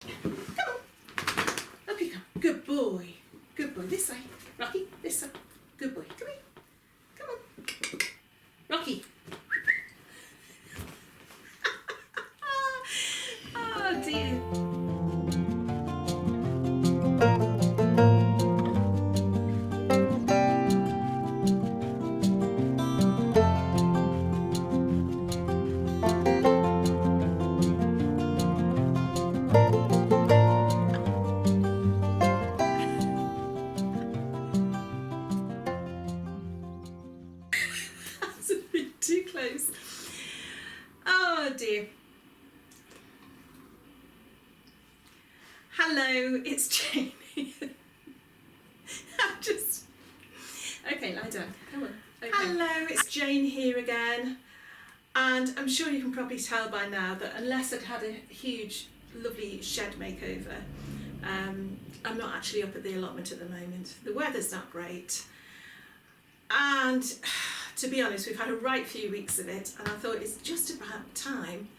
Come on. Up you come. Good boy. Good boy. This way. Rocky, this way. Good boy. Come here. Come on. Rocky. Oh dear. That's a bit too close. Oh dear. Hello, it's Jane here. Okay, lie down. Come on. Okay. Hello, it's Jane here again. And I'm sure you can probably tell by now that unless I'd had a huge, lovely shed makeover, I'm not actually up at the allotment at the moment. The weather's not great. And to be honest, we've had a right few weeks of it, and I thought it's just about time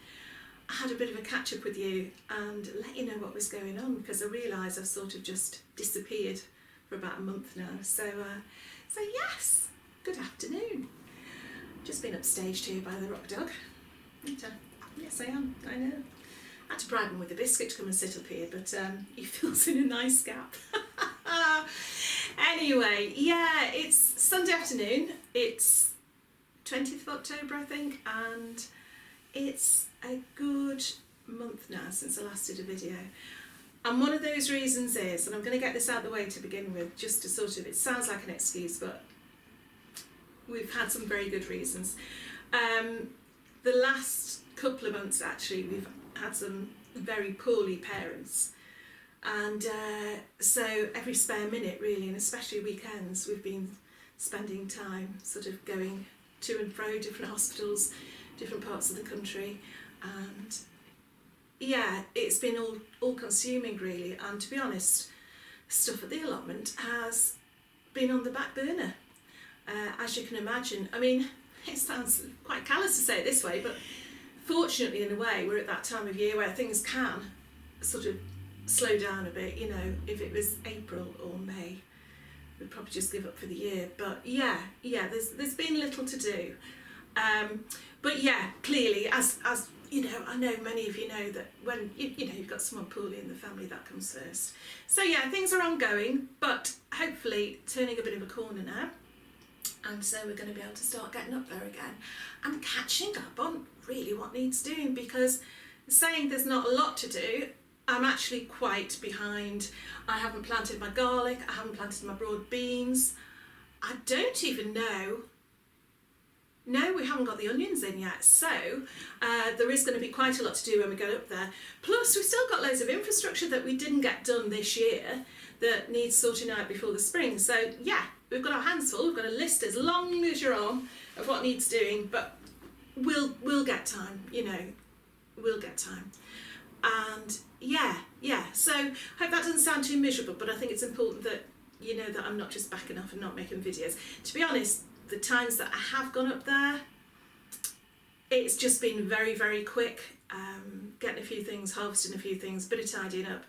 I had a bit of a catch up with you and let you know what was going on, because I realise I've sort of just disappeared for about a month now. So yes, good afternoon. Just been upstaged here by the rock dog. Yes, I am. I know. I had to bribe him with a biscuit to come and sit up here, but he fills in a nice gap. Anyway, yeah, it's Sunday afternoon. It's 20th of October, I think, and it's a good month now since I last did a video. And one of those reasons is, and I'm going to get this out of the way to begin with, just to sort of, it sounds like an excuse, but we've had some very good reasons. The last couple of months, actually, we've had some very poorly parents. And so every spare minute, really, and especially weekends, we've been spending time sort of going to and fro different hospitals, different parts of the country. And yeah, it's been all consuming, really. And to be honest, stuff at the allotment has been on the back burner. As you can imagine, I mean, it sounds quite callous to say it this way, but fortunately, in a way, we're at that time of year where things can sort of slow down a bit. You know, if it was April or May, we'd probably just give up for the year. But yeah, there's been little to do. But yeah, clearly, as you know, I know many of you know that when you know you've got someone poorly in the family, that comes first. So yeah, things are ongoing, but hopefully turning a bit of a corner now. And so we're going to be able to start getting up there again and catching up on really what needs doing, because saying there's not a lot to do, I'm actually quite behind. I haven't planted my garlic, I haven't planted my broad beans. I don't even know. No, we haven't got the onions in yet, so there is going to be quite a lot to do when we go up there. Plus, we've still got loads of infrastructure that we didn't get done this year that needs sorting out before the spring. So yeah, we've got our hands full. We've got a list as long as your arm of what needs doing, but we'll get time, you know, we'll get time. And yeah, so hope that doesn't sound too miserable, but I think it's important that you know that I'm not just backing off and not making videos. To be honest, the times that I have gone up there, it's just been very, very quick, getting a few things, harvesting a few things, bit of tidying up.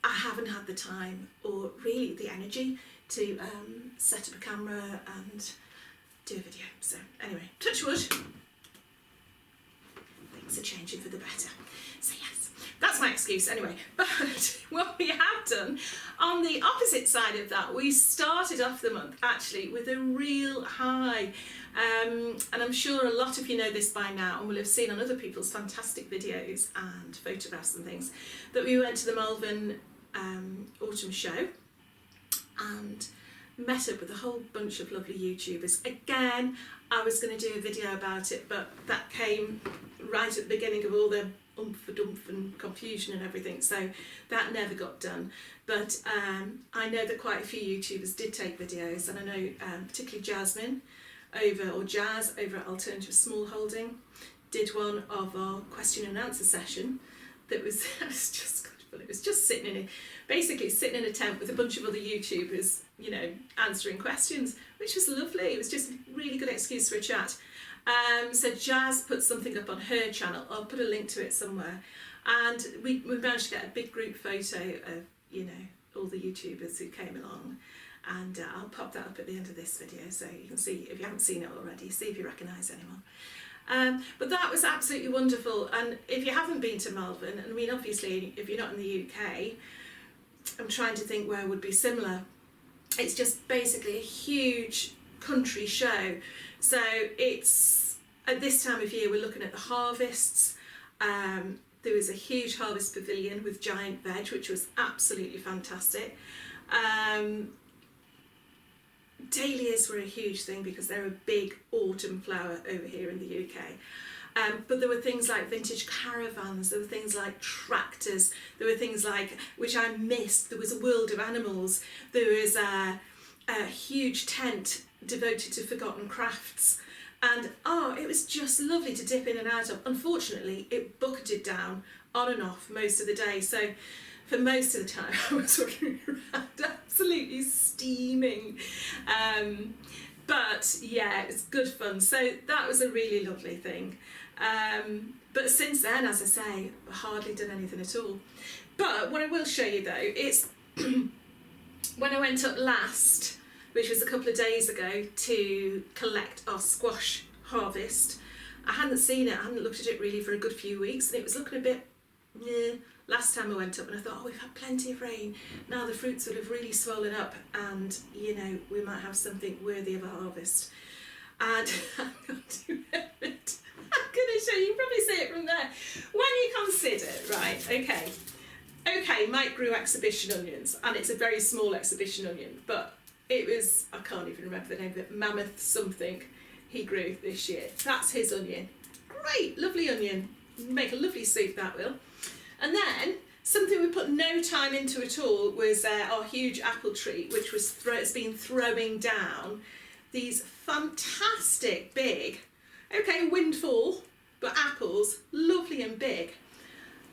I haven't had the time or really the energy to set up a camera and do a video. So anyway, touch wood, things are changing for the better. So yes, that's my excuse anyway. But what we have done, on the opposite side of that, we started off the month actually with a real high. And I'm sure a lot of you know this by now and will have seen on other people's fantastic videos and photographs and things, that we went to the Malvern autumn show and met up with a whole bunch of lovely YouTubers. Again, I was going to do a video about it, but that came right at the beginning of all the oomph and confusion and everything, so that never got done. But I know that quite a few YouTubers did take videos, and I know particularly Jazz over at Alternative Smallholding did one of our question and answer session that was it was just sitting in a tent with a bunch of other YouTubers, you know, answering questions, which was lovely. It was just a really good excuse for a chat. So Jazz put something up on her channel. I'll put a link to it somewhere. And we managed to get a big group photo of, you know, all the YouTubers who came along, and I'll pop that up at the end of this video so you can see, if you haven't seen it already, see if you recognise anyone. But that was absolutely wonderful. And if you haven't been to Malvern, I mean, obviously if you're not in the UK, I'm trying to think where would be similar. It's just basically a huge country show. So it's, at this time of year, we're looking at the harvests. There was a huge harvest pavilion with giant veg, which was absolutely fantastic. Dahlias were a huge thing because they're a big autumn flower over here in the UK. But there were things like vintage caravans, there were things like tractors, there were things like, which I missed, there was a world of animals, there was a huge tent devoted to forgotten crafts. And oh, it was just lovely to dip in and out of. Unfortunately, it bucketed down on and off most of the day. So for most of the time, I was walking around absolutely steaming. But yeah, it's good fun. So that was a really lovely thing. But since then, as I say, I've hardly done anything at all. But what I will show you though, it's when I went up last, which was a couple of days ago, to collect our squash harvest. I hadn't seen it, I hadn't looked at it really for a good few weeks, and it was looking a bit last time I went up, and I thought, oh, we've had plenty of rain, now the fruits would have really swollen up, and you know, we might have something worthy of a harvest. And I'm going to it. I'm going to show you, probably see it from there. When you consider, right, okay, Mike grew exhibition onions, and it's a very small exhibition onion, but it was, I can't even remember the name of it, Mammoth something he grew this year. That's his onion. Great, lovely onion. Make a lovely soup, that will. And then, something we put no time into at all was our huge apple tree, which was has been throwing down these fantastic big, okay, windfall, but apples, lovely and big.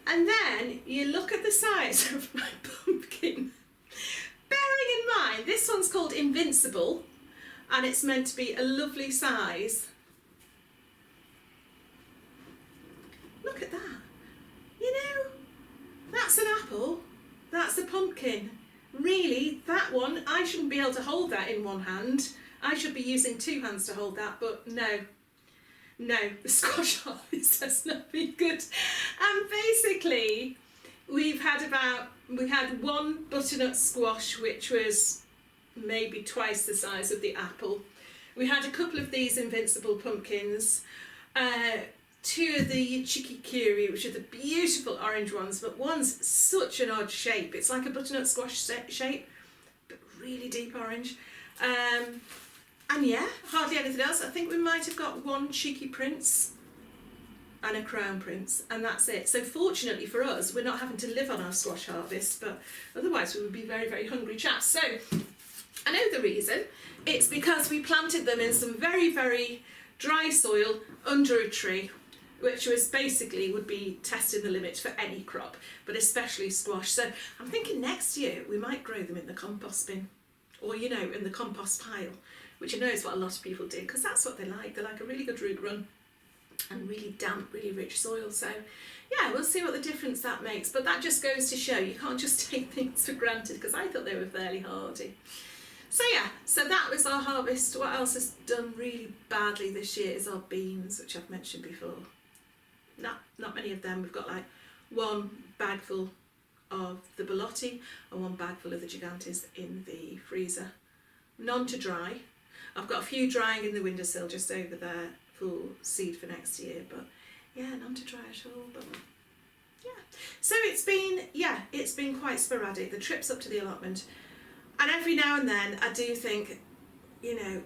And then you look at the size of my pumpkin. Bearing in mind, this one's called Invincible, and it's meant to be a lovely size. Look at that. You know, that's an apple, that's a pumpkin. Really, that one, I shouldn't be able to hold that in one hand. I should be using two hands to hold that, but no, the squash harvest has not been good. And basically, we had one butternut squash, which was maybe twice the size of the apple. We had a couple of these Invincible pumpkins, two of the chikikiri, which are the beautiful orange ones, but one's such an odd shape. It's like a butternut squash shape, but really deep orange. And yeah, hardly anything else. I think we might have got one cheeky prince and a crown prince, and that's it. So fortunately for us, we're not having to live on our squash harvest, but otherwise we would be very, very hungry chaps. So I know the reason. It's because we planted them in some very, very dry soil under a tree, which was basically would be testing the limit for any crop, but especially squash. So I'm thinking next year we might grow them in the compost bin, or you know, in the compost pile, which I know is what a lot of people do, because that's what they like. They like a really good root run and really damp, really rich soil. So yeah, we'll see what the difference that makes. But that just goes to show you can't just take things for granted, because I thought they were fairly hardy. So yeah, so that was our harvest. What else has done really badly this year is our beans, which I've mentioned before. Not many of them. We've got like one bagful of the Bellotti and one bagful of the Gigantes in the freezer. None to dry. I've got a few drying in the windowsill just over there for seed for next year, but yeah, none to dry at all. But yeah, so it's been quite sporadic, the trips up to the allotment, and every now and then I do think, you know,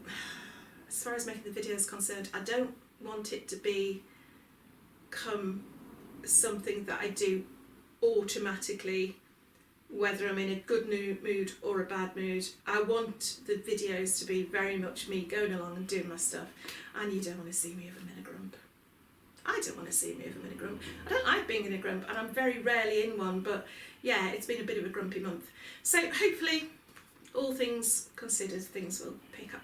as far as making the videos concerned, I don't want it to become something that I do automatically, whether I'm in a good mood or a bad mood. I want the videos to be very much me going along and doing my stuff, and you don't want to see me if I'm in a grump. I don't want to see me if I'm in a grump. I don't like being in a grump, and I'm very rarely in one, but yeah, it's been a bit of a grumpy month. So hopefully, all things considered, things will pick up.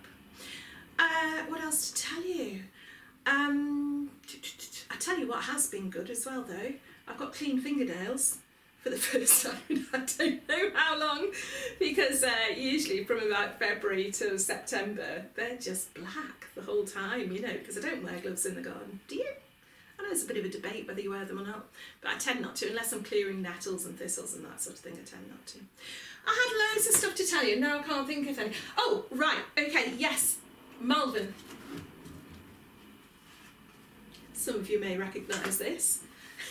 What else to tell you? I tell you what has been good as well though. I've got clean fingernails for the first time in I don't know how long, because usually from about February to September they're just black the whole time, you know, because I don't wear gloves in the garden. Do you? I know there's a bit of a debate whether you wear them or not, but I tend not to, unless I'm clearing nettles and thistles and that sort of thing. I tend not to. I had loads of stuff to tell you, now I can't think of any. Oh, right, okay, yes, Malvern. Some of you may recognise this.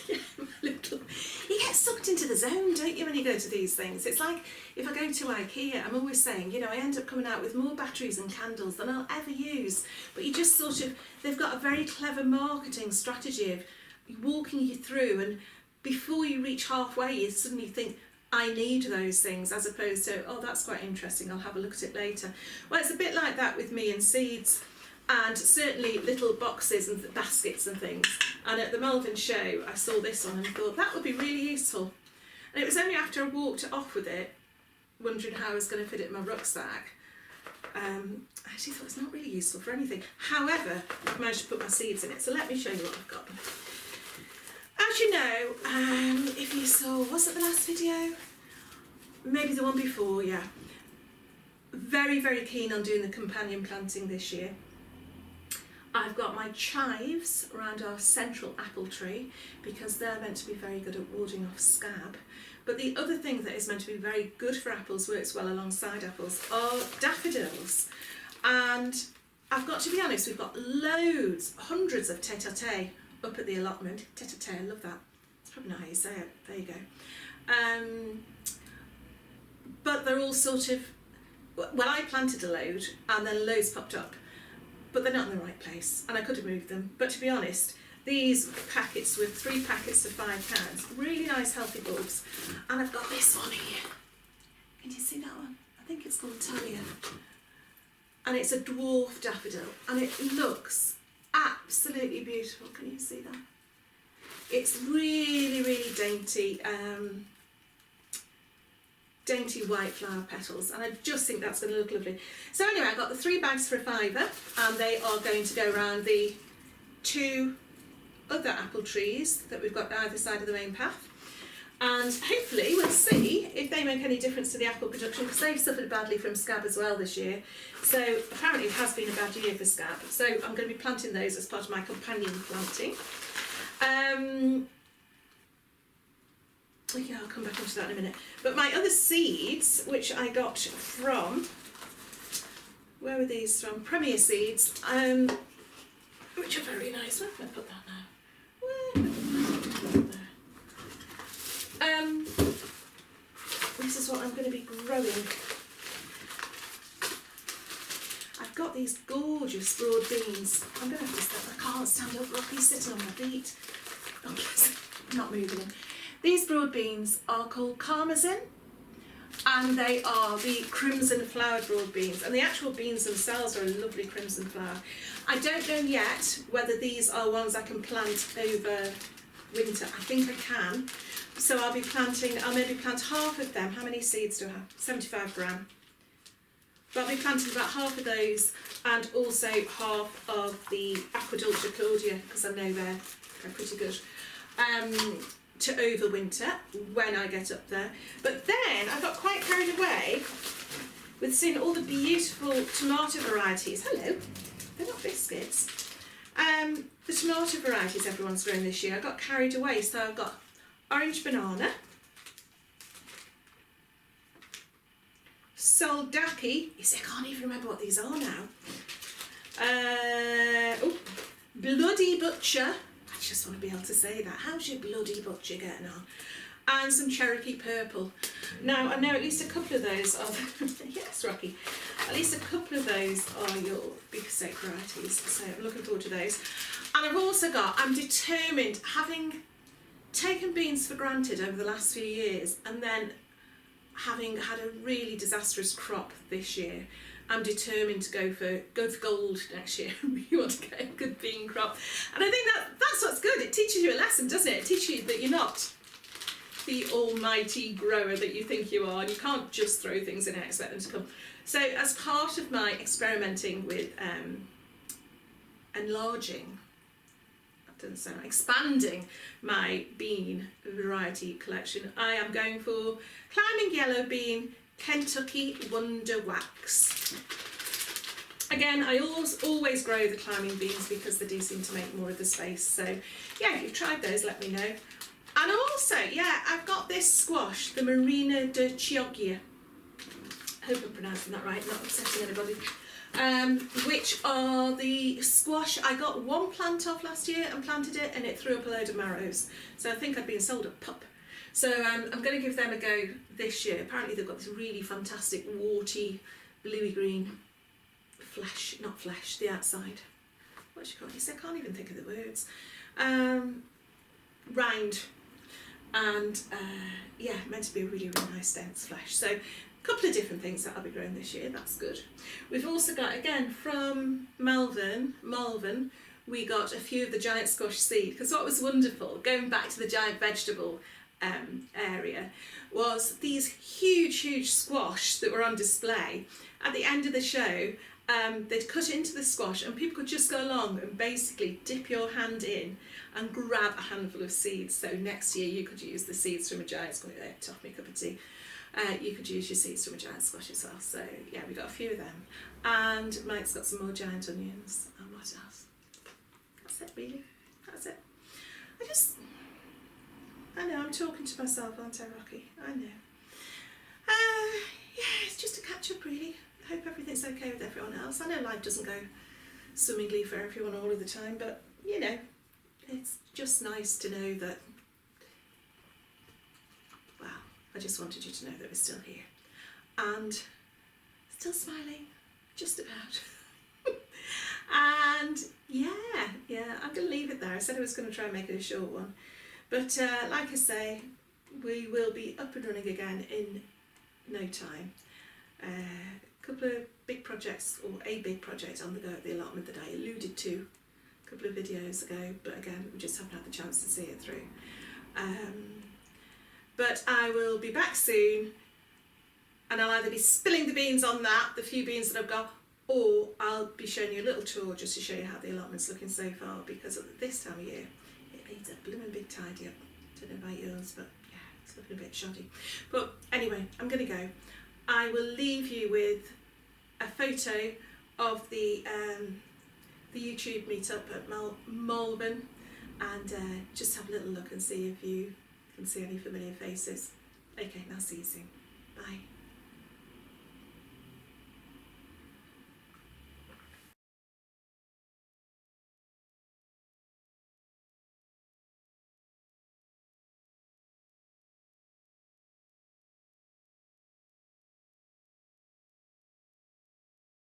Yeah, you get sucked into the zone, don't you, when you go to these things? It's like if I go to IKEA, I'm always saying, you know, I end up coming out with more batteries and candles than I'll ever use. But you just sort of, they've got a very clever marketing strategy of walking you through, and before you reach halfway, you suddenly think, I need those things, as opposed to, oh, that's quite interesting, I'll have a look at it later. Well, it's a bit like that with me and seeds. And certainly little boxes and baskets and things. And at the Malvern show, I saw this one and thought that would be really useful. And it was only after I walked off with it, wondering how I was going to fit it in my rucksack, I actually thought it's not really useful for anything. However, I've managed to put my seeds in it, so let me show you what I've got. As you know, if you saw, was it the last video? Maybe the one before, yeah. Very, very keen on doing the companion planting this year. I've got my chives around our central apple tree because they're meant to be very good at warding off scab. But the other thing that is meant to be very good for apples, works well alongside apples, are daffodils. And I've got to be honest, we've got loads, hundreds of tete-a-tete up at the allotment. Tete-a-tete, I love that. That's probably not how you say it. There you go. But they're all sort of, well, I planted a load and then loads popped up. But they're not in the right place, and I could have moved them. But to be honest, these packets with 3 packets of £5, really nice healthy bulbs. And I've got this one here. Can you see that one? I think it's called Talia. And it's a dwarf daffodil, and it looks absolutely beautiful. Can you see that? It's really, really dainty. Dainty white flower petals, and I just think that's going to look lovely. So anyway, I got the 3 bags for a £5, and they are going to go around the 2 other apple trees that we've got either side of the main path, and hopefully we'll see if they make any difference to the apple production, because they've suffered badly from scab as well this year. So apparently it has been a bad year for scab, so I'm going to be planting those as part of my companion planting. Yeah, I'll come back onto that in a minute. But my other seeds, which I got from, where were these from? Premier Seeds, which are very nice. Where can I put that now? This is what I'm going to be growing. I've got these gorgeous broad beans. I'm going to have to stand, I can't stand up, Rocky's sitting on my feet. I'm not moving him. These broad beans are called Karmazin, and they are the crimson flowered broad beans, and the actual beans themselves are a lovely crimson flower. I don't know yet whether these are ones I can plant over winter. I think I can. So I'll maybe plant half of them. How many seeds do I have? 75 gram. But I'll be planting about half of those, and also half of the Aquadulta Claudia, because I know they're pretty good. To overwinter when I get up there. But then I got quite carried away with seeing all the beautiful tomato varieties. Hello, they're not biscuits. The tomato varieties everyone's grown this year. I got carried away, so I've got orange banana, soldaki. You see, I can't even remember what these are now. Bloody butcher. I just want to be able to say that. How's your bloody butcher getting on? And some Cherokee purple. Now, I know at least a couple of those are, yes, Rocky, at least a couple of those are your big steak varieties, so I'm looking forward to those. And I've also got, I'm determined, having taken beans for granted over the last few years, and then having had a really disastrous crop this year, I'm determined to go for gold next year. I really want to get a good bean crop. And I think that's what's good. It teaches you a lesson, doesn't it? It teaches you that you're not the almighty grower that you think you are, and you can't just throw things in and expect them to come. So as part of my experimenting with enlarging done. So I'm expanding my bean variety collection. I am going for Climbing Yellow Bean Kentucky Wonder Wax. Again, I always grow the climbing beans because they do seem to make more of the space. So yeah, if you've tried those, let me know. And also, yeah, I've got this squash, the Marina de Chioggia. I hope I'm pronouncing that right, not upsetting anybody. Which are the squash I got one plant off last year and planted it, and it threw up a load of marrows. So I think I'd been sold a pup. So I'm going to give them a go this year. Apparently they've got this really fantastic warty, bluey green flesh, not flesh, the outside. What do you call it? I can't even think of the words. Rind. And yeah, meant to be a really, really nice dense flesh. So a couple of different things that I'll be growing this year, that's good. We've also got, again, from Malvern, we got a few of the giant squash seed, because what was wonderful, going back to the giant vegetable area, was these huge squash that were on display. At the end of the show, they'd cut into the squash and people could just go along and basically dip your hand in and grab a handful of seeds. So next year you could use the seeds from a giant squash. Tough me cup of tea. You could use your seeds from a giant squash as well. So yeah, we got a few of them. And Mike's got some more giant onions. And what else? That's it really. That's it. I know, I'm talking to myself, aren't I, Rocky? I know. Yeah, it's just a catch up really. I hope everything's okay with everyone else. I know life doesn't go swimmingly for everyone all of the time, but you know, it's just nice to know that, well, I just wanted you to know that we're still here. And still smiling, just about. And yeah, I'm going to leave it there. I said I was going to try and make it a short one. But like I say, we will be up and running again in no time. A couple of big projects, or a big project on the go at the allotment that I alluded to a couple of videos ago, but again, we just haven't had the chance to see it through. But I will be back soon, and I'll either be spilling the beans on that, the few beans that I've got, or I'll be showing you a little tour just to show you how the allotment's looking so far, because at this time of year, it needs a blooming big tidy up. Don't know about yours, but yeah, it's looking a bit shoddy. But anyway, I'm going to go. I will leave you with a photo of the YouTube meetup at Malvern, and just have a little look and see if you can see any familiar faces. Okay, now see you soon. Bye.